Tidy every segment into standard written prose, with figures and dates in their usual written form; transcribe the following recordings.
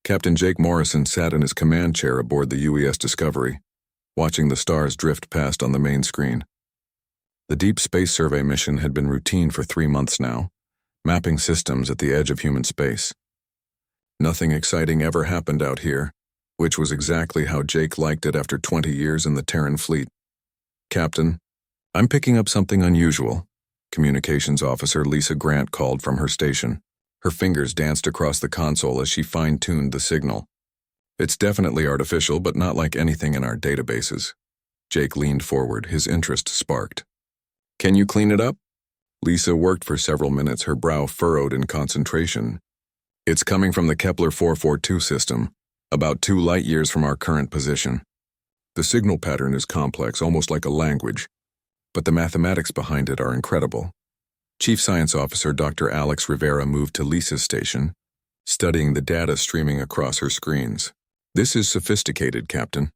Captain Jake Morrison sat in his command chair aboard the UES Discovery, watching the stars drift past on the main screen. The Deep Space Survey mission had been routine for 3 months now, mapping systems at the edge of human space. Nothing exciting ever happened out here, which was exactly how Jake liked it after 20 years in the Terran fleet. "Captain, I'm picking up something unusual," Communications Officer Lisa Grant called from her station. Her fingers danced across the console as she fine-tuned the signal. "It's definitely artificial, but not like anything in our databases." Jake leaned forward, his interest sparked. "Can you clean it up?" Lisa worked for several minutes, her brow furrowed in concentration. "It's coming from the Kepler 442 system, about 2 light-years from our current position. The signal pattern is complex, almost like a language, but the mathematics behind it are incredible." Chief Science Officer Dr. Alex Rivera moved to Lisa's station, studying the data streaming across her screens. "This is sophisticated, Captain.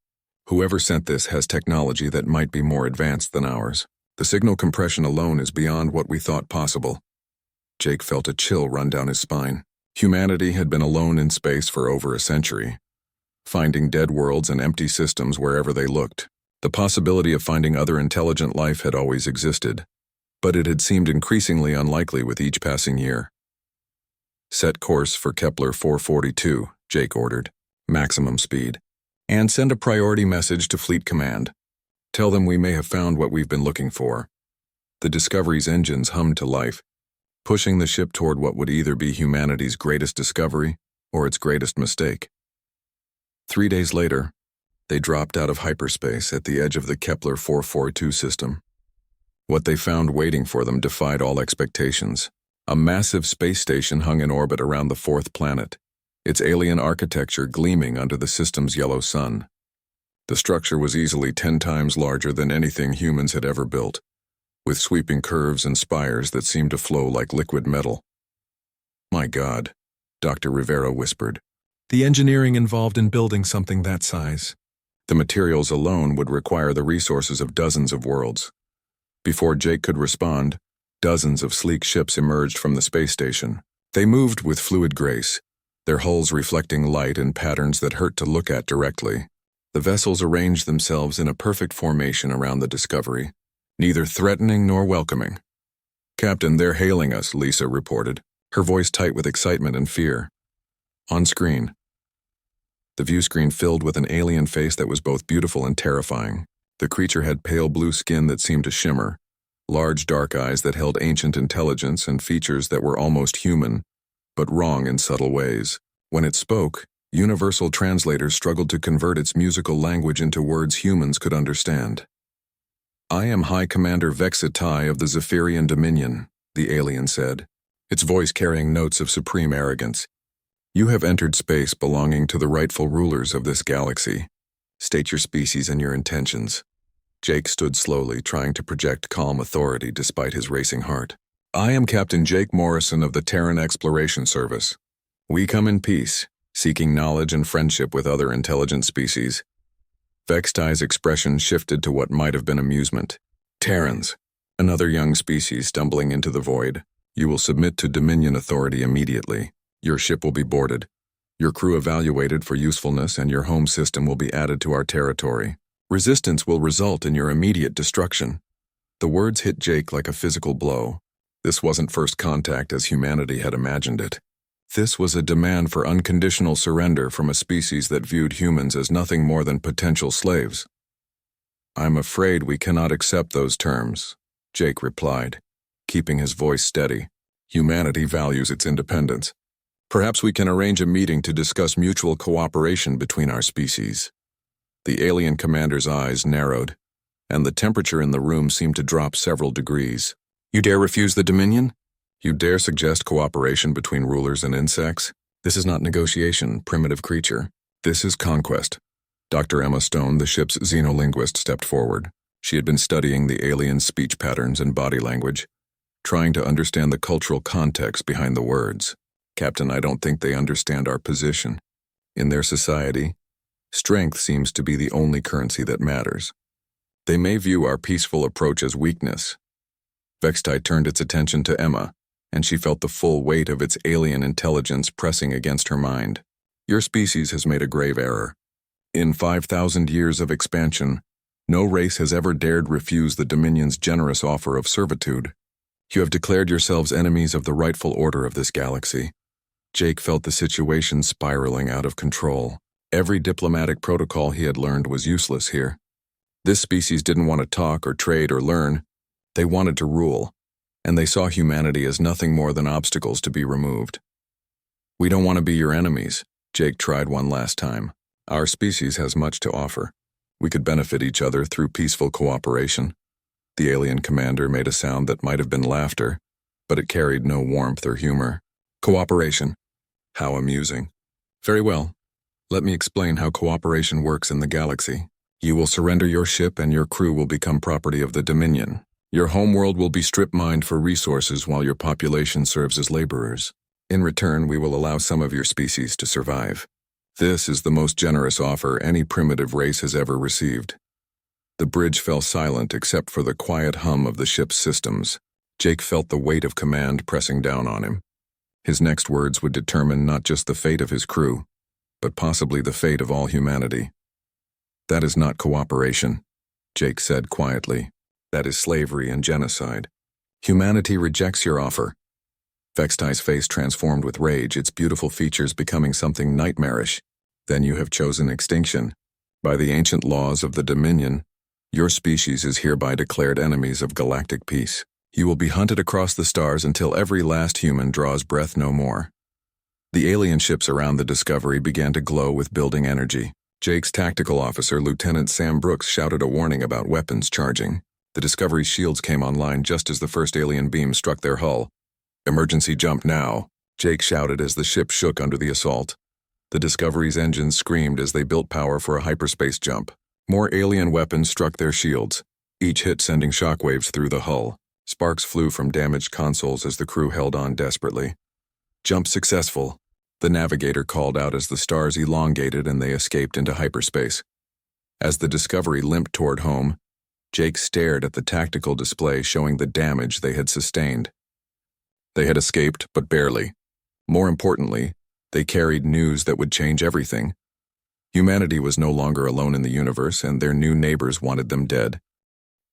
Whoever sent this has technology that might be more advanced than ours. The signal compression alone is beyond what we thought possible." Jake felt a chill run down his spine. Humanity had been alone in space for over a century, finding dead worlds and empty systems wherever they looked. The possibility of finding other intelligent life had always existed, but it had seemed increasingly unlikely with each passing year. "Set course for Kepler 442, Jake ordered. "Maximum speed. And send a priority message to Fleet Command. Tell them we may have found what we've been looking for." The Discovery's engines hummed to life, pushing the ship toward what would either be humanity's greatest discovery or its greatest mistake. 3 days later, they dropped out of hyperspace at the edge of the Kepler 442 system. What they found waiting for them defied all expectations. A massive space station hung in orbit around the 4th planet, its alien architecture gleaming under the system's yellow sun. The structure was easily 10 times larger than anything humans had ever built, with sweeping curves and spires that seemed to flow like liquid metal. "My God," Dr. Rivera whispered. "The engineering involved in building something that size. The materials alone would require the resources of dozens of worlds." Before Jake could respond, dozens of sleek ships emerged from the space station. They moved with fluid grace, their hulls reflecting light in patterns that hurt to look at directly. The vessels arranged themselves in a perfect formation around the Discovery, neither threatening nor welcoming. "Captain, they're hailing us," Lisa reported, her voice tight with excitement and fear. On screen, the view screen filled with an alien face that was both beautiful and terrifying. The creature had pale blue skin that seemed to shimmer, large dark eyes that held ancient intelligence, and features that were almost human, but wrong in subtle ways. When it spoke, universal translators struggled to convert its musical language into words humans could understand. "I am High Commander Vexatai of the Zephyrian Dominion," the alien said, its voice carrying notes of supreme arrogance. "You have entered space belonging to the rightful rulers of this galaxy. State your species and your intentions." Jake stood slowly, trying to project calm authority despite his racing heart. "I am Captain Jake Morrison of the Terran Exploration Service. We come in peace, seeking knowledge and friendship with other intelligent species." Vextai's expression shifted to what might have been amusement. "Terrans, another young species stumbling into the void. You will submit to Dominion authority immediately. Your ship will be boarded, your crew evaluated for usefulness, and your home system will be added to our territory. Resistance will result in your immediate destruction." The words hit Jake like a physical blow. This wasn't first contact as humanity had imagined it. This was a demand for unconditional surrender from a species that viewed humans as nothing more than potential slaves. "I'm afraid we cannot accept those terms," Jake replied, keeping his voice steady. "Humanity values its independence. Perhaps we can arrange a meeting to discuss mutual cooperation between our species." The alien commander's eyes narrowed, and the temperature in the room seemed to drop several degrees. "You dare refuse the Dominion? You dare suggest cooperation between rulers and insects? This is not negotiation, primitive creature. This is conquest." Dr. Emma Stone, the ship's xenolinguist, stepped forward. She had been studying the aliens' speech patterns and body language, trying to understand the cultural context behind the words. "Captain, I don't think they understand our position. In their society, strength seems to be the only currency that matters. They may view our peaceful approach as weakness." Vextai turned its attention to Emma, and she felt the full weight of its alien intelligence pressing against her mind. Your species has made a grave error. In 5,000 years of expansion, no race has ever dared refuse the Dominion's generous offer of servitude. You have declared yourselves enemies of the rightful order of this galaxy. Jake felt the situation spiraling out of control. Every diplomatic protocol he had learned was useless here. This species didn't want to talk or trade or learn. They wanted to rule, and they saw humanity as nothing more than obstacles to be removed. We don't want to be your enemies, Jake tried one last time. Our species has much to offer. We could benefit each other through peaceful cooperation. The alien commander made a sound that might have been laughter, but it carried no warmth or humor. Cooperation. How amusing. Very well. Let me explain how cooperation works in the galaxy. You will surrender your ship and your crew will become property of the Dominion. Your homeworld will be strip-mined for resources while your population serves as laborers. In return, we will allow some of your species to survive. This is the most generous offer any primitive race has ever received. The bridge fell silent except for the quiet hum of the ship's systems. Jake felt the weight of command pressing down on him. His next words would determine not just the fate of his crew, but possibly the fate of all humanity. That is not cooperation, Jake said quietly. That is slavery and genocide. Humanity rejects your offer. Vextai's face transformed with rage, its beautiful features becoming something nightmarish. Then you have chosen extinction. By the ancient laws of the Dominion, your species is hereby declared enemies of galactic peace. You will be hunted across the stars until every last human draws breath no more. The alien ships around the Discovery began to glow with building energy. Jake's tactical officer, Lieutenant Sam Brooks, shouted a warning about weapons charging. The Discovery's shields came online just as the first alien beam struck their hull. Emergency jump now, Jake shouted as the ship shook under the assault. The Discovery's engines screamed as they built power for a hyperspace jump. More alien weapons struck their shields, each hit sending shockwaves through the hull. Sparks flew from damaged consoles as the crew held on desperately. Jump successful, the navigator called out as the stars elongated and they escaped into hyperspace. As the Discovery limped toward home, Jake stared at the tactical display showing the damage they had sustained. They had escaped, but barely. More importantly, they carried news that would change everything. Humanity was no longer alone in the universe, and their new neighbors wanted them dead.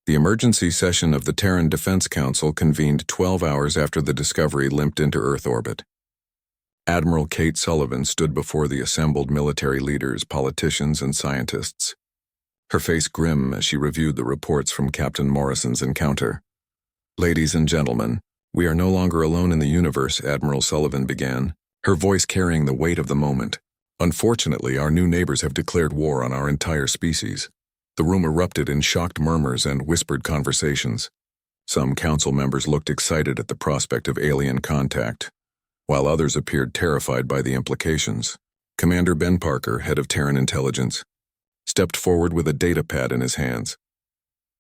The emergency session of the Terran Defense Council convened 12 hours after the Discovery limped into Earth orbit. Admiral Kate Sullivan stood before the assembled military leaders, politicians, and scientists. Her face grim as she reviewed the reports from Captain Morrison's encounter. "Ladies and gentlemen, we are no longer alone in the universe," Admiral Sullivan began, her voice carrying the weight of the moment. "Unfortunately, our new neighbors have declared war on our entire species." The room erupted in shocked murmurs and whispered conversations. Some council members looked excited at the prospect of alien contact, while others appeared terrified by the implications. Commander Ben Parker, head of Terran Intelligence, stepped forward with a data pad in his hands.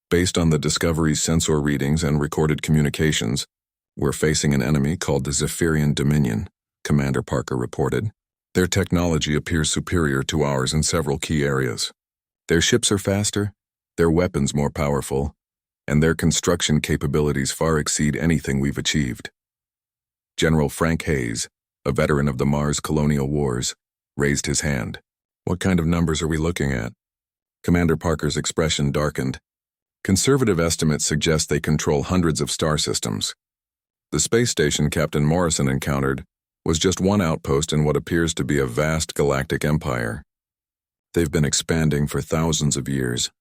"Based on the Discovery's sensor readings and recorded communications, we're facing an enemy called the Zephyrian Dominion," Commander Parker reported. "Their technology appears superior to ours in several key areas. Their ships are faster, their weapons more powerful, and their construction capabilities far exceed anything we've achieved." General Frank Hayes, a veteran of the Mars colonial wars, raised his hand. "What kind of numbers are we looking at?" Commander Parker's expression darkened. "Conservative estimates suggest they control hundreds of star systems. The space station Captain Morrison encountered was just one outpost in what appears to be a vast galactic empire. They've been expanding for thousands of years."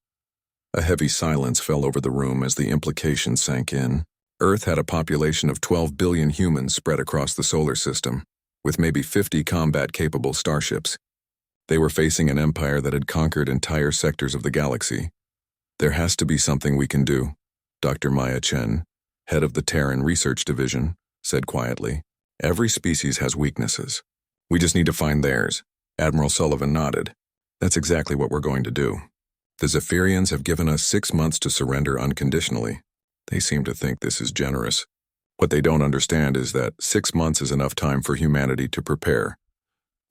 A heavy silence fell over the room as the implications sank in. Earth had a population of 12 billion humans spread across the solar system, with maybe 50 combat-capable starships. They were facing an empire that had conquered entire sectors of the galaxy. "There has to be something we can do," Dr. Maya Chen, head of the Terran Research Division, said quietly. "Every species has weaknesses. We just need to find theirs." Admiral Sullivan nodded. "That's exactly what we're going to do. The Zephyrians have given us 6 months to surrender unconditionally. They seem to think this is generous. What they don't understand is that 6 months is enough time for humanity to prepare.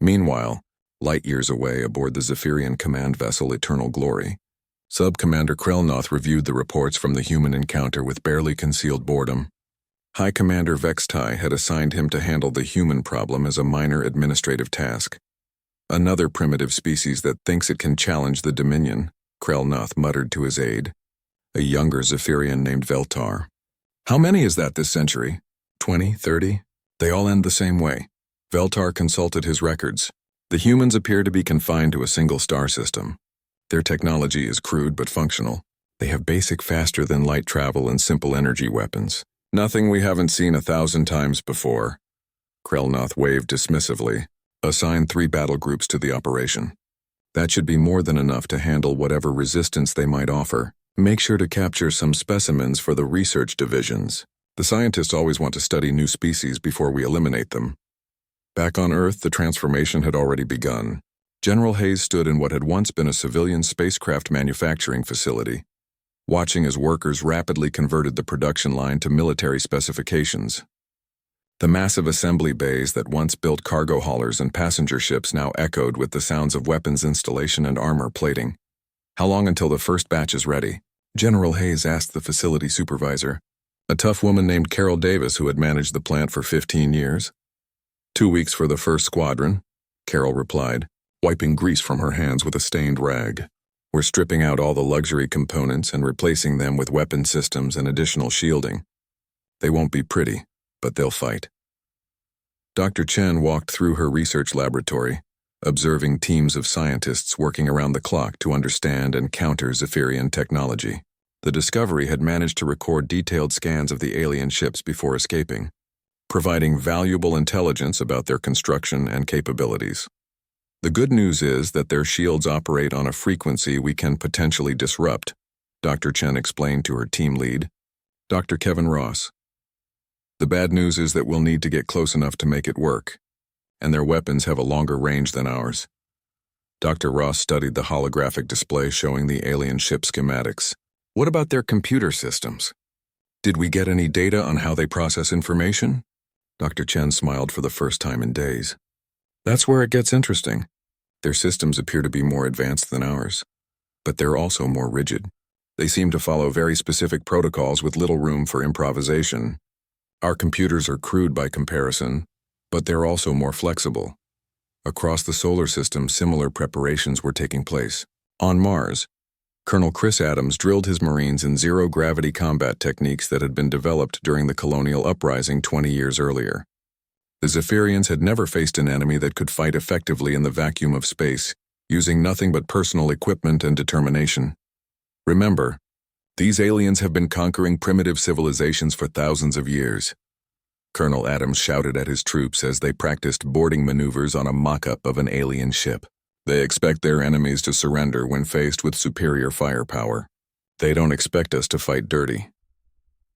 Meanwhile, light years away aboard the Zephyrian command vessel Eternal Glory, Sub-Commander Krelnoth reviewed the reports from the human encounter with barely concealed boredom. High Commander Vextai had assigned him to handle the human problem as a minor administrative task. Another primitive species that thinks it can challenge the Dominion, Krelnoth muttered to his aide, a younger Zephyrian named Veltar. How many is that this century? 20, 30? They all end the same way. Veltar consulted his records. The humans appear to be confined to a single star system. Their technology is crude but functional. They have basic faster-than-light travel and simple energy weapons. Nothing we haven't seen 1,000 times before. Krelnoth waved dismissively. Assign 3 battle groups to the operation. That should be more than enough to handle whatever resistance they might offer. Make sure to capture some specimens for the research divisions. The scientists always want to study new species before we eliminate them. Back on Earth, the transformation had already begun. General Hayes stood in what had once been a civilian spacecraft manufacturing facility, watching as workers rapidly converted the production line to military specifications. The massive assembly bays that once built cargo haulers and passenger ships now echoed with the sounds of weapons installation and armor plating. How long until the first batch is ready? General Hayes asked the facility supervisor, a tough woman named Carol Davis who had managed the plant for 15 years. 2 weeks for the first squadron, Carol replied, wiping grease from her hands with a stained rag. We're stripping out all the luxury components and replacing them with weapon systems and additional shielding. They won't be pretty, but they'll fight. Dr. Chen walked through her research laboratory, observing teams of scientists working around the clock to understand and counter Zephyrian technology. The Discovery had managed to record detailed scans of the alien ships before escaping, providing valuable intelligence about their construction and capabilities. The good news is that their shields operate on a frequency we can potentially disrupt, Dr. Chen explained to her team lead, Dr. Kevin Ross. The bad news is that we'll need to get close enough to make it work, and their weapons have a longer range than ours. Dr. Ross studied the holographic display showing the alien ship schematics. What about their computer systems? Did we get any data on how they process information? Dr. Chen smiled for the first time in days. That's where it gets interesting. Their systems appear to be more advanced than ours, but they're also more rigid. They seem to follow very specific protocols with little room for improvisation. Our computers are crude by comparison, but they're also more flexible. Across the solar system, similar preparations were taking place. On Mars, Colonel Chris Adams drilled his Marines in zero-gravity combat techniques that had been developed during the colonial uprising 20 years earlier. The Zephyrians had never faced an enemy that could fight effectively in the vacuum of space, using nothing but personal equipment and determination. Remember, these aliens have been conquering primitive civilizations for thousands of years. Colonel Adams shouted at his troops as they practiced boarding maneuvers on a mock-up of an alien ship. They expect their enemies to surrender when faced with superior firepower. They don't expect us to fight dirty.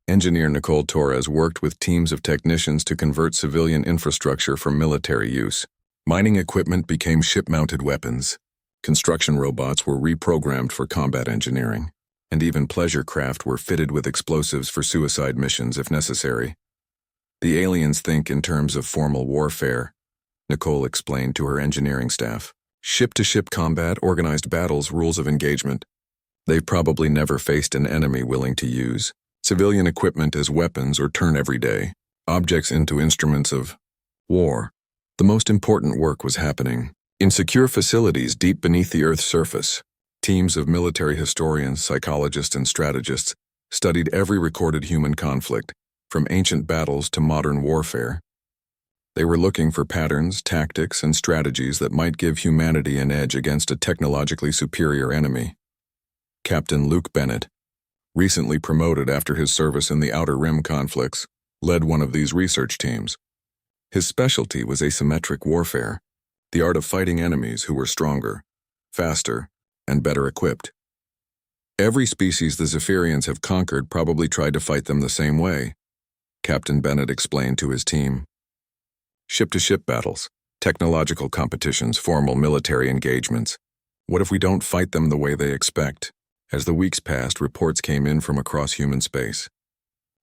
Engineer Nicole Torres worked with teams of technicians to convert civilian infrastructure for military use. Mining equipment became ship-mounted weapons. Construction robots were reprogrammed for combat engineering, and even pleasure craft were fitted with explosives for suicide missions if necessary. The aliens think in terms of formal warfare, Nicole explained to her engineering staff. Ship-to-ship combat, organized battles, rules of engagement. They've probably never faced an enemy willing to use civilian equipment as weapons or turn everyday objects into instruments of war. The most important work was happening in secure facilities deep beneath the Earth's surface. Teams of military historians, psychologists, and strategists studied every recorded human conflict, from ancient battles to modern warfare. They were looking for patterns, tactics, and strategies that might give humanity an edge against a technologically superior enemy. Captain Luke Bennett, recently promoted after his service in the Outer Rim conflicts, led one of these research teams. His specialty was asymmetric warfare, the art of fighting enemies who were stronger, faster, and better equipped. Every species the Zephyrians have conquered probably tried to fight them the same way, Captain Bennett explained to his team. Ship-to-ship battles, technological competitions, formal military engagements. What if we don't fight them the way they expect? As the weeks passed, reports came in from across human space.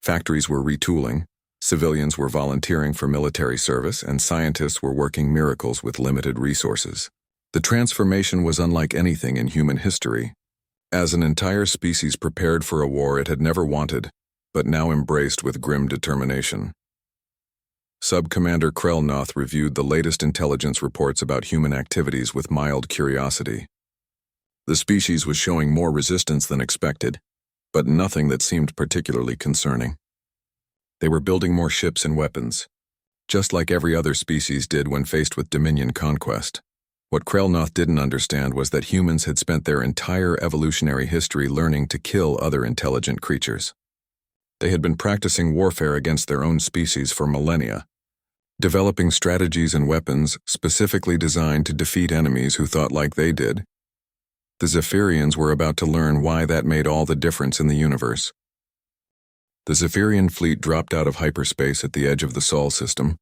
Factories were retooling, civilians were volunteering for military service, and scientists were working miracles with limited resources. The transformation was unlike anything in human history. As an entire species prepared for a war it had never wanted, but now embraced with grim determination. Sub-Commander Krelnoth reviewed the latest intelligence reports about human activities with mild curiosity. The species was showing more resistance than expected, but nothing that seemed particularly concerning. They were building more ships and weapons, just like every other species did when faced with Dominion conquest. What Krelnoth didn't understand was that humans had spent their entire evolutionary history learning to kill other intelligent creatures. They had been practicing warfare against their own species for millennia, developing strategies and weapons specifically designed to defeat enemies who thought like they did. The Zephyrians were about to learn why that made all the difference in the universe. The Zephyrian fleet dropped out of hyperspace at the edge of the Sol system,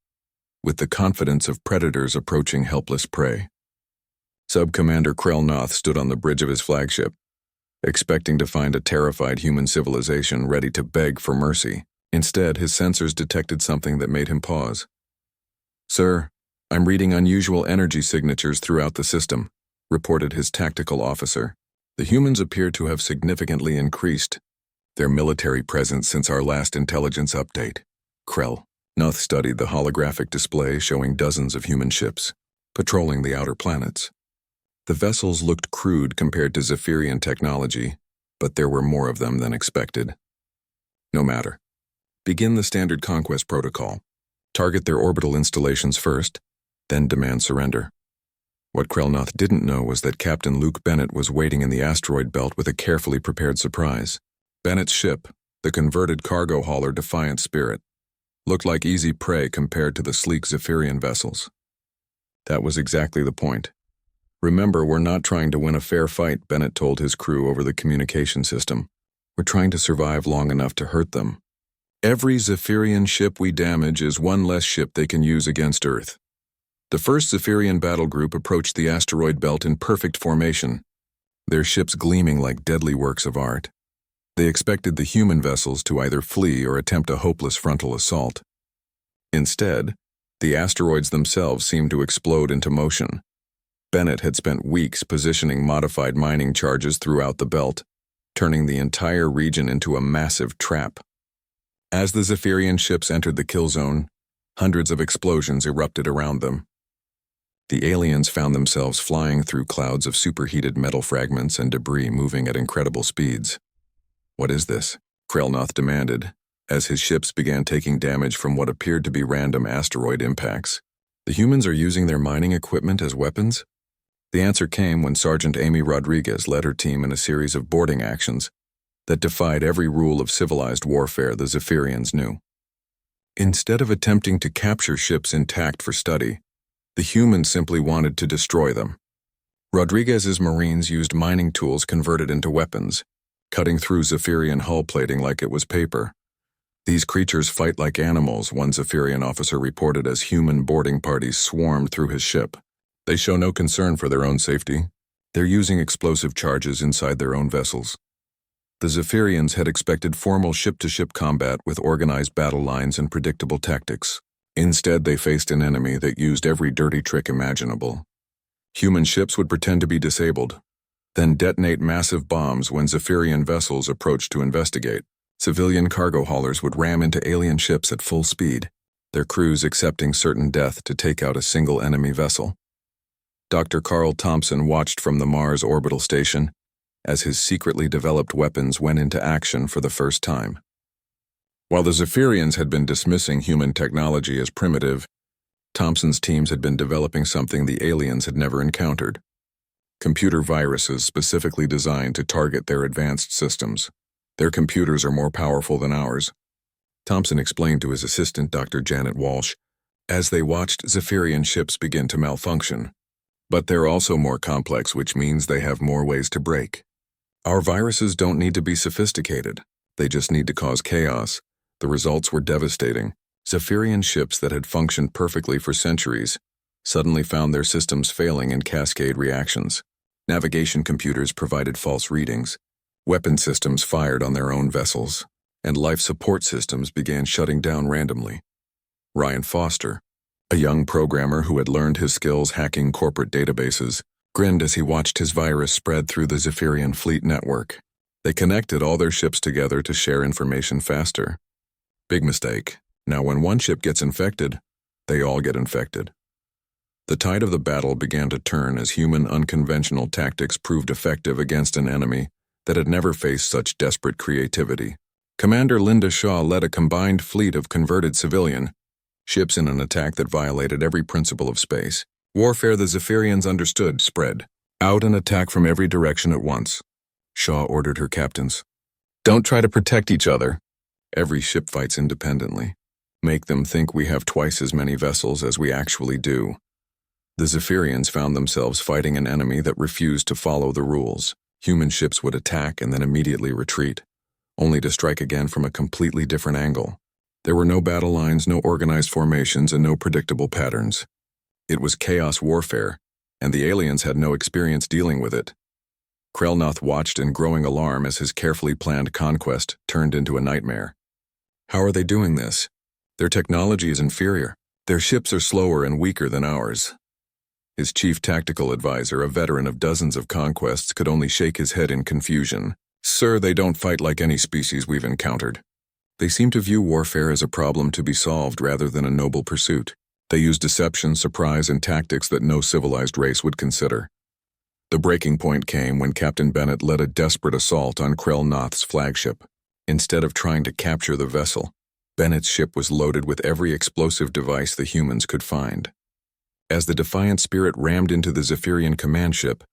with the confidence of predators approaching helpless prey. Sub-Commander Krelnoth stood on the bridge of his flagship, expecting to find a terrified human civilization ready to beg for mercy. Instead, his sensors detected something that made him pause. "Sir, I'm reading unusual energy signatures throughout the system," reported his tactical officer. "The humans appear to have significantly increased their military presence since our last intelligence update." Krelnoth studied the holographic display showing dozens of human ships patrolling the outer planets. The vessels looked crude compared to Zephyrian technology, but there were more of them than expected. "No matter. Begin the standard conquest protocol. Target their orbital installations first, then demand surrender." What Krelnoth didn't know was that Captain Luke Bennett was waiting in the asteroid belt with a carefully prepared surprise. Bennett's ship, the converted cargo hauler Defiant Spirit, looked like easy prey compared to the sleek Zephyrian vessels. That was exactly the point. "Remember, we're not trying to win a fair fight," Bennett told his crew over the communication system. "We're trying to survive long enough to hurt them. Every Zephyrian ship we damage is one less ship they can use against Earth." The first Zephyrian battle group approached the asteroid belt in perfect formation, their ships gleaming like deadly works of art. They expected the human vessels to either flee or attempt a hopeless frontal assault. Instead, the asteroids themselves seemed to explode into motion. Bennett had spent weeks positioning modified mining charges throughout the belt, turning the entire region into a massive trap. As the Zephyrian ships entered the kill zone, hundreds of explosions erupted around them. The aliens found themselves flying through clouds of superheated metal fragments and debris moving at incredible speeds. "What is this?" Krelnoth demanded, as his ships began taking damage from what appeared to be random asteroid impacts. "The humans are using their mining equipment as weapons?" The answer came when Sergeant Amy Rodriguez led her team in a series of boarding actions that defied every rule of civilized warfare the Zephyrians knew. Instead of attempting to capture ships intact for study, the humans simply wanted to destroy them. Rodriguez's Marines used mining tools converted into weapons, cutting through Zephyrian hull plating like it was paper. "These creatures fight like animals," one Zephyrian officer reported as human boarding parties swarmed through his ship. "They show no concern for their own safety. They're using explosive charges inside their own vessels." The Zephyrians had expected formal ship-to-ship combat with organized battle lines and predictable tactics. Instead, they faced an enemy that used every dirty trick imaginable. Human ships would pretend to be disabled, then detonate massive bombs when Zephyrian vessels approached to investigate. Civilian cargo haulers would ram into alien ships at full speed, their crews accepting certain death to take out a single enemy vessel. Dr. Carl Thompson watched from the Mars orbital station as his secretly developed weapons went into action for the first time. While the Zephyrians had been dismissing human technology as primitive, Thompson's teams had been developing something the aliens had never encountered: computer viruses specifically designed to target their advanced systems. "Their computers are more powerful than ours," Thompson explained to his assistant, Dr. Janet Walsh, as they watched Zephyrian ships begin to malfunction. "But they're also more complex, which means they have more ways to break. Our viruses don't need to be sophisticated. They just need to cause chaos." The results were devastating. Zephyrian ships that had functioned perfectly for centuries suddenly found their systems failing in cascade reactions. Navigation computers provided false readings, weapon systems fired on their own vessels, and life support systems began shutting down randomly. Ryan Foster, a young programmer who had learned his skills hacking corporate databases, grinned as he watched his virus spread through the Zephyrian fleet network. They connected all their ships together to share information faster. Big mistake. Now when one ship gets infected, They all get infected. The tide of the battle began to turn as human unconventional tactics proved effective against an enemy that had never faced such desperate creativity. Commander Linda Shaw led a combined fleet of converted civilian ships in an attack that violated every principle of space warfare the Zephyrians understood. Spread out and attack from every direction at once, Shaw ordered her captains. Don't try to protect each other. Every ship fights independently. Make them think we have twice as many vessels as we actually do. The Zephyrians found themselves fighting an enemy that refused to follow the rules. Human ships would attack and then immediately retreat, only to strike again from a completely different angle. There were no battle lines, no organized formations, and no predictable patterns. It was chaos warfare, and the aliens had no experience dealing with it. Krelnoth watched in growing alarm as his carefully planned conquest turned into a nightmare. How are they doing this? Their technology is inferior. Their ships are slower and weaker than ours. His chief tactical advisor, a veteran of dozens of conquests, could only shake his head in confusion. Sir, they don't fight like any species we've encountered. They seem to view warfare as a problem to be solved rather than a noble pursuit. They use deception, surprise, and tactics that no civilized race would consider. The breaking point came when Captain Bennett led a desperate assault on Krelnoth's flagship. Instead of trying to capture the vessel, Bennett's ship was loaded with every explosive device the humans could find. As the defiant spirit rammed into the Zephyrian command ship,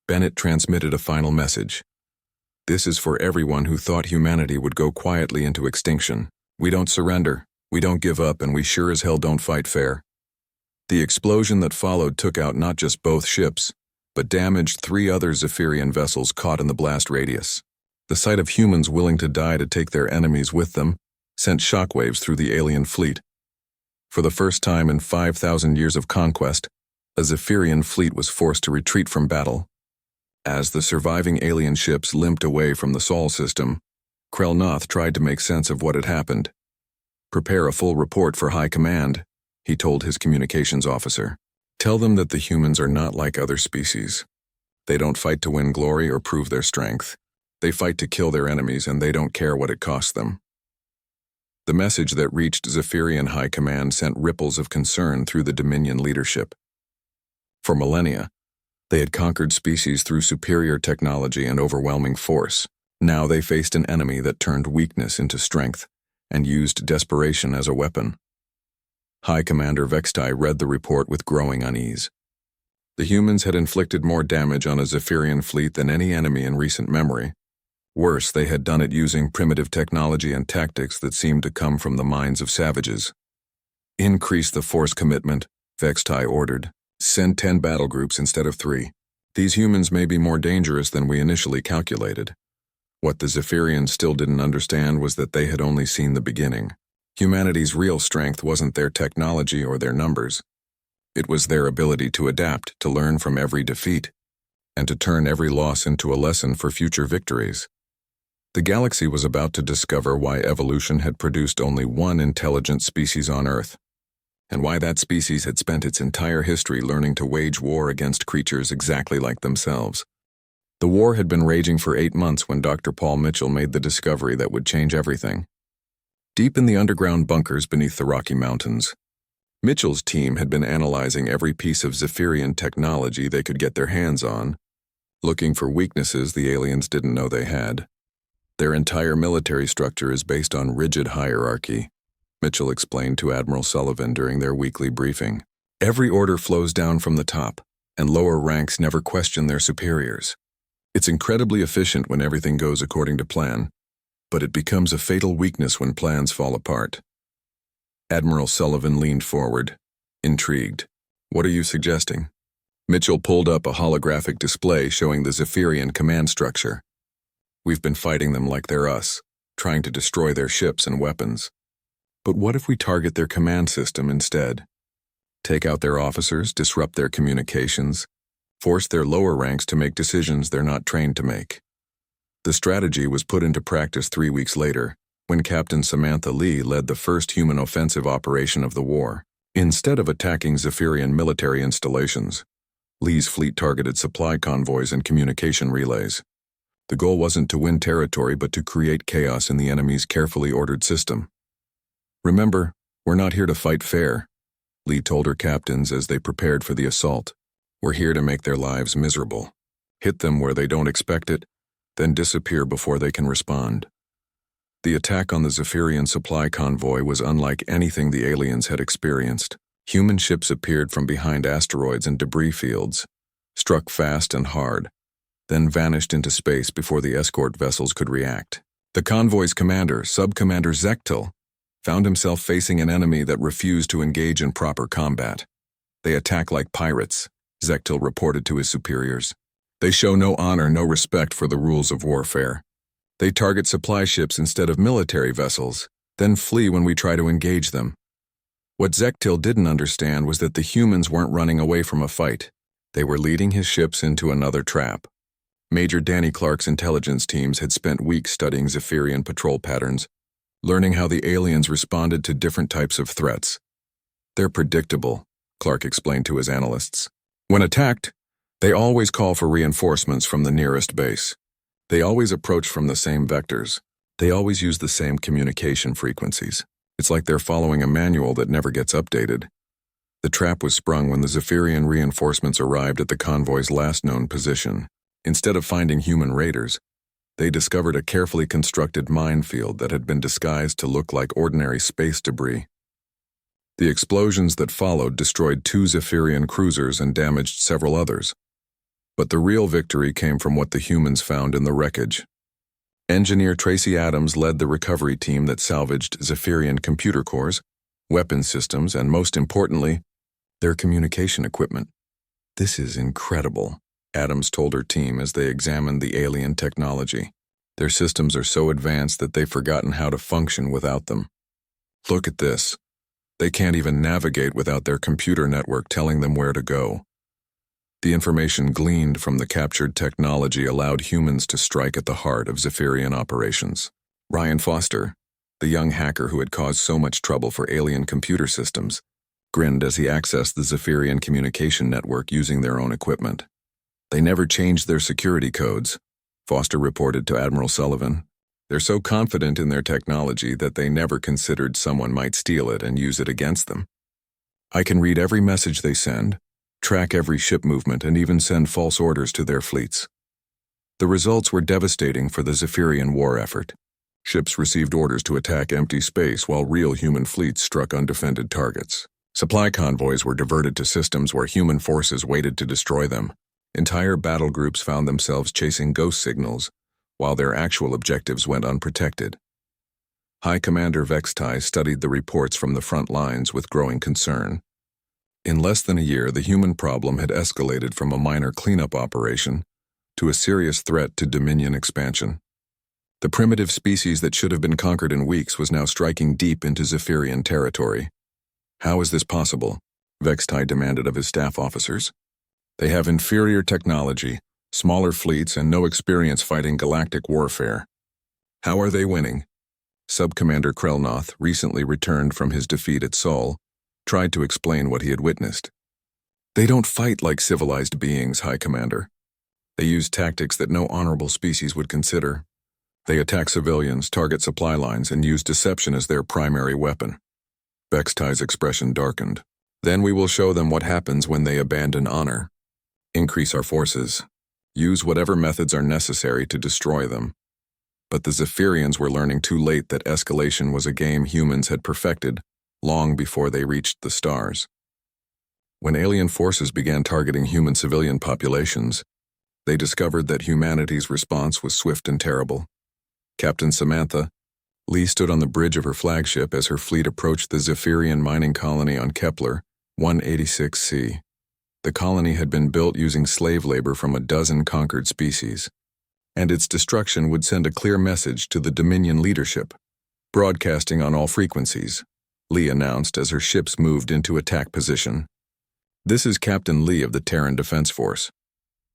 Bennett transmitted a final message. This is for everyone who thought humanity would go quietly into extinction. We don't surrender, we don't give up, and we sure as hell don't fight fair. The explosion that followed took out not just both ships, but damaged 3 other Zephyrian vessels caught in the blast radius. The sight of humans willing to die to take their enemies with them sent shockwaves through the alien fleet. For the first time in 5,000 years of conquest, a Zephyrian fleet was forced to retreat from battle. As the surviving alien ships limped away from the Sol system, Krelnoth tried to make sense of what had happened. Prepare a full report for High Command, he told his communications officer. Tell them that the humans are not like other species. They don't fight to win glory or prove their strength. They fight to kill their enemies, and they don't care what it costs them. The message that reached Zephyrian High Command sent ripples of concern through the Dominion leadership. For millennia, they had conquered species through superior technology and overwhelming force. Now they faced an enemy that turned weakness into strength and used desperation as a weapon. High Commander Vextai read the report with growing unease. The humans had inflicted more damage on a Zephyrian fleet than any enemy in recent memory. Worse, they had done it using primitive technology and tactics that seemed to come from the minds of savages. Increase the force commitment, Vextai ordered. Send 10 battle groups instead of 3. These humans may be more dangerous than we initially calculated. What the Zephyrians still didn't understand was that they had only seen the beginning. Humanity's real strength wasn't their technology or their numbers. It was their ability to adapt, to learn from every defeat, and to turn every loss into a lesson for future victories. The galaxy was about to discover why evolution had produced only one intelligent species on Earth, and why that species had spent its entire history learning to wage war against creatures exactly like themselves. The war had been raging for 8 months when Dr. Paul Mitchell made the discovery that would change everything. Deep in the underground bunkers beneath the Rocky Mountains, Mitchell's team had been analyzing every piece of Zephyrian technology they could get their hands on, looking for weaknesses the aliens didn't know they had. Their entire military structure is based on rigid hierarchy, Mitchell explained to Admiral Sullivan during their weekly briefing. Every order flows down from the top, and lower ranks never question their superiors. It's incredibly efficient when everything goes according to plan, but it becomes a fatal weakness when plans fall apart. Admiral Sullivan leaned forward, intrigued. What are you suggesting? Mitchell pulled up a holographic display showing the Zephyrian command structure. We've been fighting them like they're us, trying to destroy their ships and weapons. But what if we target their command system instead? Take out their officers, disrupt their communications, force their lower ranks to make decisions they're not trained to make. The strategy was put into practice 3 weeks later, when Captain Samantha Lee led the first human offensive operation of the war. Instead of attacking Zephyrian military installations, Lee's fleet targeted supply convoys and communication relays. The goal wasn't to win territory but to create chaos in the enemy's carefully ordered system. Remember, we're not here to fight fair. Lee told her captains as they prepared for the assault. "We're here to make their lives miserable. Hit them where they don't expect it, then disappear before they can respond." The attack on the Zephyrian supply convoy was unlike anything the aliens had experienced. Human ships appeared from behind asteroids and debris fields, struck fast and hard, then vanished into space before the escort vessels could react. The convoy's commander, Sub-Commander Zechtel, found himself facing an enemy that refused to engage in proper combat. "They attack like pirates," Zechtel reported to his superiors. "They show no honor, no respect for the rules of warfare. They target supply ships instead of military vessels, then flee when we try to engage them." What Zechtel didn't understand was that the humans weren't running away from a fight. They were leading his ships into another trap. Major Danny Clark's intelligence teams had spent weeks studying Zephyrian patrol patterns, learning how the aliens responded to different types of threats. "They're predictable," Clark explained to his analysts. "When attacked, they always call for reinforcements from the nearest base. They always approach from the same vectors. They always use the same communication frequencies. It's like they're following a manual that never gets updated." The trap was sprung when the Zephyrian reinforcements arrived at the convoy's last known position. Instead of finding human raiders, they discovered a carefully constructed minefield that had been disguised to look like ordinary space debris. The explosions that followed destroyed 2 Zephyrian cruisers and damaged several others. But the real victory came from what the humans found in the wreckage. Engineer Tracy Adams led the recovery team that salvaged Zephyrian computer cores, weapon systems, and most importantly, their communication equipment. "This is incredible," Adams told her team as they examined the alien technology. "Their systems are so advanced that they've forgotten how to function without them. Look at this. They can't even navigate without their computer network telling them where to go." The information gleaned from the captured technology allowed humans to strike at the heart of Zephyrian operations. Ryan Foster, the young hacker who had caused so much trouble for alien computer systems, grinned as he accessed the Zephyrian communication network using their own equipment. "They never changed their security codes," Foster reported to Admiral Sullivan. "They're so confident in their technology that they never considered someone might steal it and use it against them. I can read every message they send, track every ship movement, and even send false orders to their fleets." The results were devastating for the Zephyrian war effort. Ships received orders to attack empty space while real human fleets struck undefended targets. Supply convoys were diverted to systems where human forces waited to destroy them. Entire battle groups found themselves chasing ghost signals, while their actual objectives went unprotected. High Commander Vextai studied the reports from the front lines with growing concern. In less than a year, the human problem had escalated from a minor cleanup operation to a serious threat to Dominion expansion. The primitive species that should have been conquered in weeks was now striking deep into Zephyrian territory. "How is this possible?" Vextai demanded of his staff officers. "They have inferior technology, smaller fleets, and no experience fighting galactic warfare. How are they winning?" Sub-Commander Krelnoth, recently returned from his defeat at Sol, tried to explain what he had witnessed. "They don't fight like civilized beings, High Commander. They use tactics that no honorable species would consider. They attack civilians, target supply lines, and use deception as their primary weapon." Vextai's expression darkened. "Then we will show them what happens when they abandon honor. Increase our forces. Use whatever methods are necessary to destroy them." But the Zephyrians were learning too late that escalation was a game humans had perfected long before they reached the stars. When alien forces began targeting human civilian populations, they discovered that humanity's response was swift and terrible. Captain Samantha, Lee stood on the bridge of her flagship as her fleet approached the Zephyrian mining colony on Kepler 186c. The colony had been built using slave labor from a dozen conquered species, and its destruction would send a clear message to the Dominion leadership, broadcasting on all frequencies, Lee announced as her ships moved into attack position. "This is Captain Lee of the Terran Defense Force.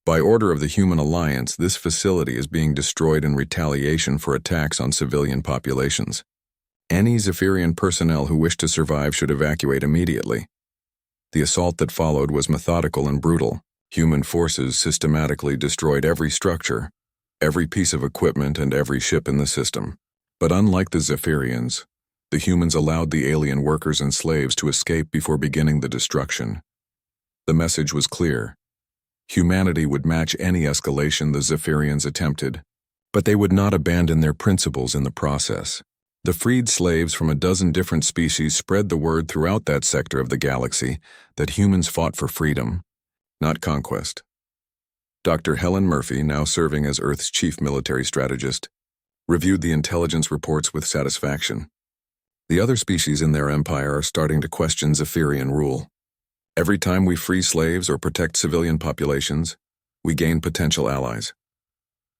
By order of the Human Alliance, this facility is being destroyed in retaliation for attacks on civilian populations. Any Zephyrian personnel who wish to survive should evacuate immediately." The assault that followed was methodical and brutal. Human forces systematically destroyed every structure, every piece of equipment, and every ship in the system. But unlike the Zephyrians, The humans allowed the alien workers and slaves to escape before beginning the destruction. The message was clear. Humanity would match any escalation the Zephyrians attempted, but they would not abandon their principles in the process. The freed slaves from a dozen different species spread the word throughout that sector of the galaxy that humans fought for freedom, not conquest. Dr. Helen Murphy, now serving as Earth's chief military strategist, reviewed the intelligence reports with satisfaction. The other species in their empire are starting to question Zephyrian rule. Every time we free slaves or protect civilian populations, we gain potential allies.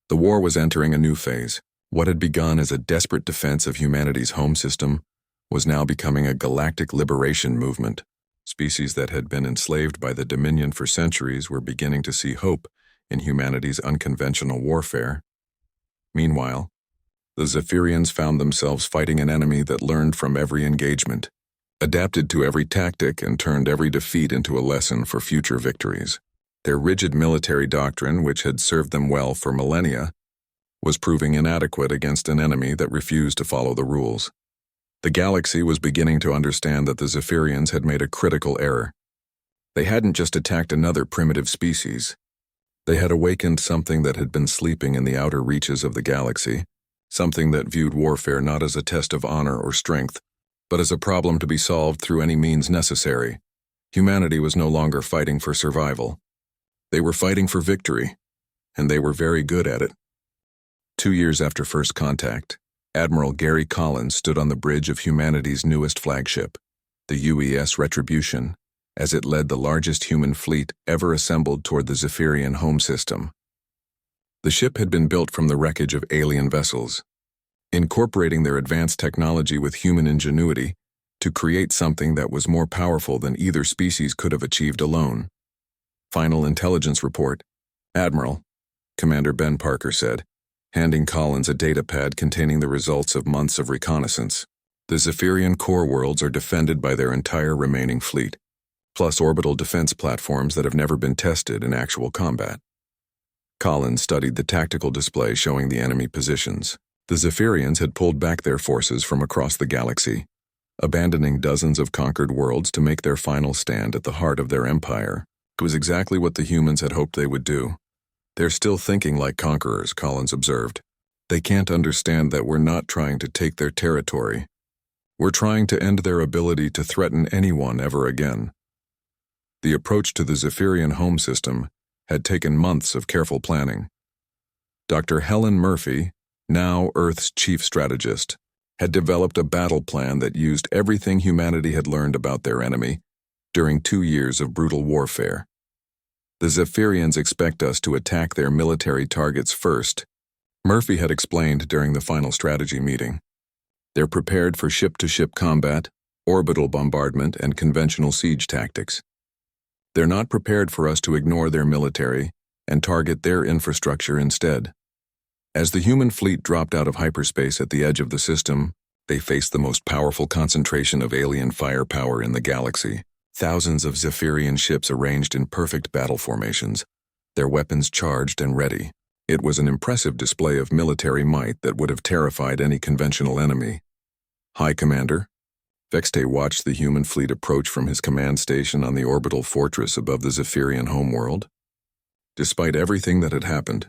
The war was entering a new phase. What had begun as a desperate defense of humanity's home system was now becoming a galactic liberation movement. Species that had been enslaved by the Dominion for centuries were beginning to see hope in humanity's unconventional warfare. Meanwhile, the Zephyrians found themselves fighting an enemy that learned from every engagement, adapted to every tactic, and turned every defeat into a lesson for future victories. Their rigid military doctrine, which had served them well for millennia, was proving inadequate against an enemy that refused to follow the rules. The galaxy was beginning to understand that the Zephyrians had made a critical error. They hadn't just attacked another primitive species. They had awakened something that had been sleeping in the outer reaches of the galaxy, something that viewed warfare not as a test of honor or strength, but as a problem to be solved through any means necessary. Humanity was no longer fighting for survival. They were fighting for victory, and they were very good at it. 2 years after first contact, Admiral Gary Collins stood on the bridge of humanity's newest flagship, the UES Retribution, as it led the largest human fleet ever assembled toward the Zephyrian home system. The ship had been built from the wreckage of alien vessels, incorporating their advanced technology with human ingenuity to create something that was more powerful than either species could have achieved alone. Final intelligence report, Admiral, Commander Ben Parker said, handing Collins a datapad containing the results of months of reconnaissance. The Zephyrian core worlds are defended by their entire remaining fleet, plus orbital defense platforms that have never been tested in actual combat. Collins studied the tactical display showing the enemy positions. The Zephyrians had pulled back their forces from across the galaxy, abandoning dozens of conquered worlds to make their final stand at the heart of their empire. It was exactly what the humans had hoped they would do. They're still thinking like conquerors, Collins observed. They can't understand that we're not trying to take their territory. We're trying to end their ability to threaten anyone ever again. The approach to the Zephyrian home system had taken months of careful planning. Dr. Helen Murphy, now Earth's chief strategist, had developed a battle plan that used everything humanity had learned about their enemy during 2 years of brutal warfare. The Zephyrians expect us to attack their military targets first, Murphy had explained during the final strategy meeting. They're prepared for ship-to-ship combat, orbital bombardment, and conventional siege tactics. They're not prepared for us to ignore their military and target their infrastructure instead. As the human fleet dropped out of hyperspace at the edge of the system, they faced the most powerful concentration of alien firepower in the galaxy. Thousands of Zephyrian ships arranged in perfect battle formations, their weapons charged and ready. It was an impressive display of military might that would have terrified any conventional enemy. High Commander, Vexte watched the human fleet approach from his command station on the orbital fortress above the Zephyrian homeworld. Despite everything that had happened,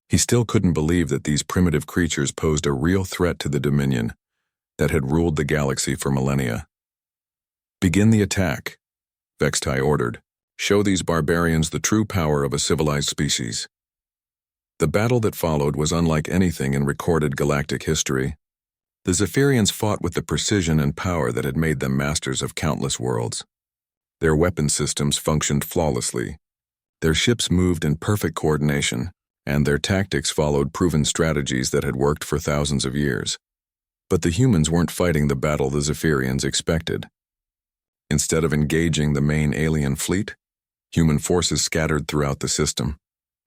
he still couldn't believe that these primitive creatures posed a real threat to the Dominion that had ruled the galaxy for millennia. Begin the attack, Vexte ordered. Show these barbarians the true power of a civilized species. The battle that followed was unlike anything in recorded galactic history. The Zephyrians fought with the precision and power that had made them masters of countless worlds. Their weapon systems functioned flawlessly. Their ships moved in perfect coordination, and their tactics followed proven strategies that had worked for thousands of years. But the humans weren't fighting the battle the Zephyrians expected. Instead of engaging the main alien fleet, human forces scattered throughout the system,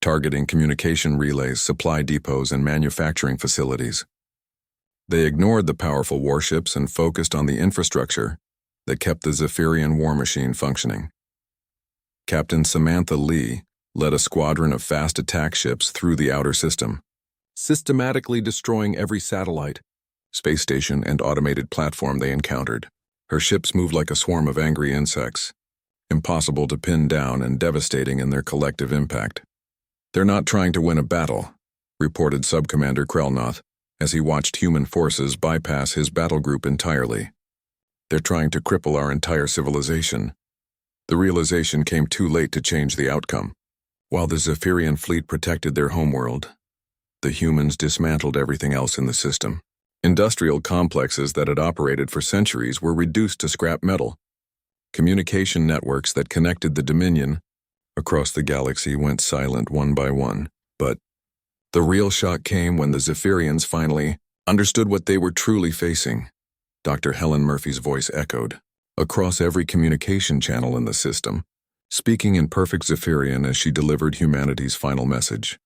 targeting communication relays, supply depots, and manufacturing facilities. They ignored the powerful warships and focused on the infrastructure that kept the Zephyrian war machine functioning. Captain Samantha Lee led a squadron of fast attack ships through the outer system, systematically destroying every satellite, space station, and automated platform they encountered. Her ships moved like a swarm of angry insects, impossible to pin down and devastating in their collective impact. "They're not trying to win a battle," reported Subcommander Krelnoth as he watched human forces bypass his battle group entirely. "They're trying to cripple our entire civilization." The realization came too late to change the outcome. While the Zephyrian fleet protected their homeworld, the humans dismantled everything else in the system. Industrial complexes that had operated for centuries were reduced to scrap metal. Communication networks that connected the Dominion across the galaxy went silent one by one. But the real shock came when the Zephyrians finally understood what they were truly facing. Dr. Helen Murphy's voice echoed across every communication channel in the system, speaking in perfect Zephyrian as she delivered humanity's final message.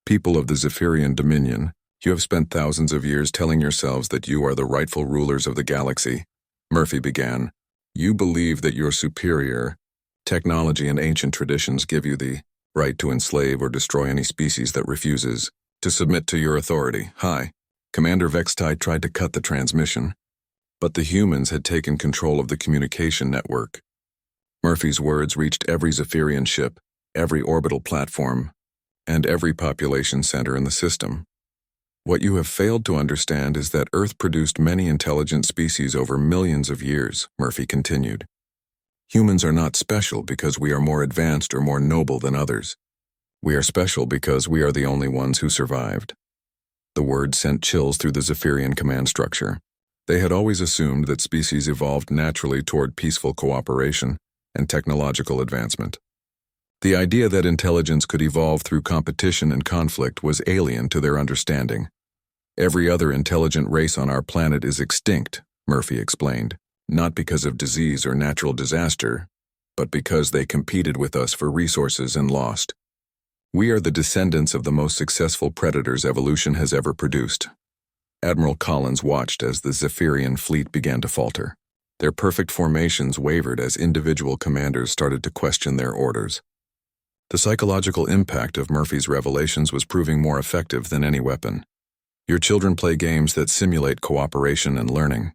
"People of the Zephyrian Dominion, you have spent thousands of years telling yourselves that you are the rightful rulers of the galaxy," Murphy began. "You believe that your superior technology and ancient traditions give you the right to enslave or destroy any species that refuses to submit to your authority. Hi." Commander Vextai tried to cut the transmission, but the humans had taken control of the communication network. Murphy's words reached every Zephyrian ship, every orbital platform, and every population center in the system. "What you have failed to understand is that Earth produced many intelligent species over millions of years," Murphy continued. "Humans are not special because we are more advanced or more noble than others. We are special because we are the only ones who survived." The word sent chills through the Zephyrian command structure. They had always assumed that species evolved naturally toward peaceful cooperation and technological advancement. The idea that intelligence could evolve through competition and conflict was alien to their understanding. "Every other intelligent race on our planet is extinct," Murphy explained, "not because of disease or natural disaster, but because they competed with us for resources and lost. We are the descendants of the most successful predators evolution has ever produced." Admiral Collins watched as the Zephyrian fleet began to falter. Their perfect formations wavered as individual commanders started to question their orders. The psychological impact of Murphy's revelations was proving more effective than any weapon. "Your children play games that simulate cooperation and learning."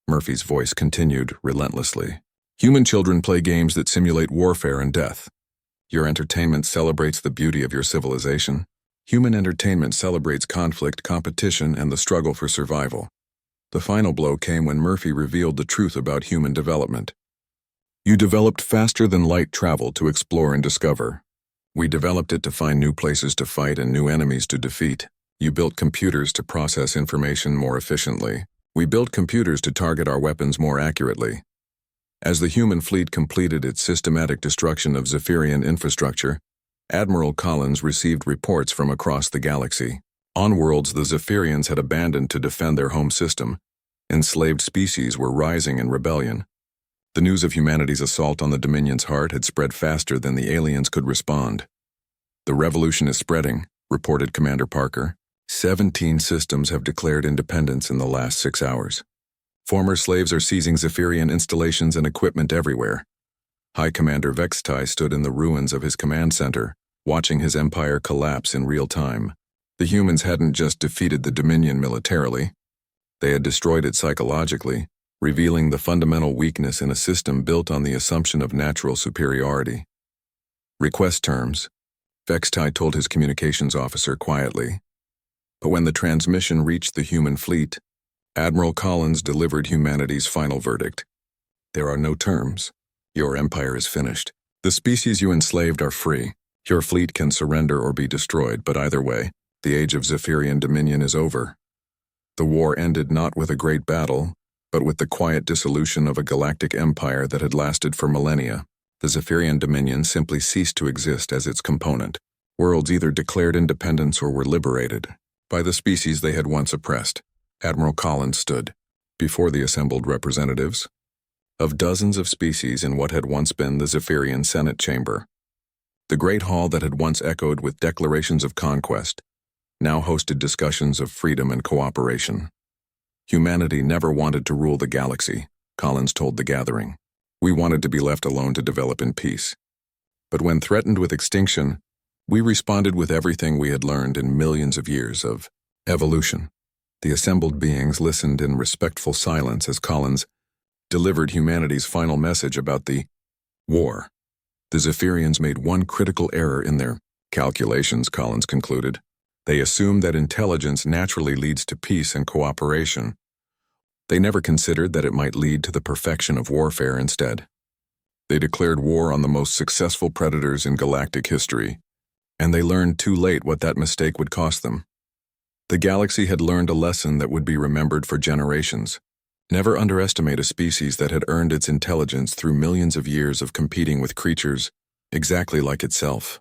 Murphy's voice continued relentlessly. "Human children play games that simulate warfare and death. Your entertainment celebrates the beauty of your civilization. Human entertainment celebrates conflict, competition, and the struggle for survival." The final blow came when Murphy revealed the truth about human development. "You developed faster than light travel to explore and discover. We developed it to find new places to fight and new enemies to defeat. You built computers to process information more efficiently. We built computers to target our weapons more accurately." As the human fleet completed its systematic destruction of Zephyrian infrastructure, Admiral Collins received reports from across the galaxy. On worlds the Zephyrians had abandoned to defend their home system, enslaved species were rising in rebellion. The news of humanity's assault on the Dominion's heart had spread faster than the aliens could respond. "The revolution is spreading," reported Commander Parker. 17 systems have declared independence in the last 6 hours. Former slaves are seizing Zephyrian installations and equipment everywhere. High Commander Vextai stood in the ruins of his command center, watching his empire collapse in real time. The humans hadn't just defeated the Dominion militarily. They had destroyed it psychologically, revealing the fundamental weakness in a system built on the assumption of natural superiority. "Request terms," Vextai told his communications officer quietly. But when the transmission reached the human fleet, Admiral Collins delivered humanity's final verdict. "There are no terms. Your empire is finished. The species you enslaved are free. Your fleet can surrender or be destroyed, but either way, the age of Zephyrian dominion is over." The war ended not with a great battle, but with the quiet dissolution of a galactic empire that had lasted for millennia. The Zephyrian dominion simply ceased to exist as its component. Worlds either declared independence or were liberated by the species they had once oppressed. Admiral Collins stood before the assembled representatives of dozens of species in what had once been the Zephyrian Senate chamber. The great hall that had once echoed with declarations of conquest now hosted discussions of freedom and cooperation. "Humanity never wanted to rule the galaxy," Collins told the gathering. "We wanted to be left alone to develop in peace. But when threatened with extinction, we responded with everything we had learned in millions of years of evolution. The assembled beings listened in respectful silence as Collins delivered humanity's final message about the war. The Zephyrians made one critical error in their calculations, Collins concluded. They assumed that intelligence naturally leads to peace and cooperation. They never considered that it might lead to the perfection of warfare instead. They declared war on the most successful predators in galactic history, and they learned too late what that mistake would cost them. The galaxy had learned a lesson that would be remembered for generations. Never underestimate a species that had earned its intelligence through millions of years of competing with creatures exactly like itself.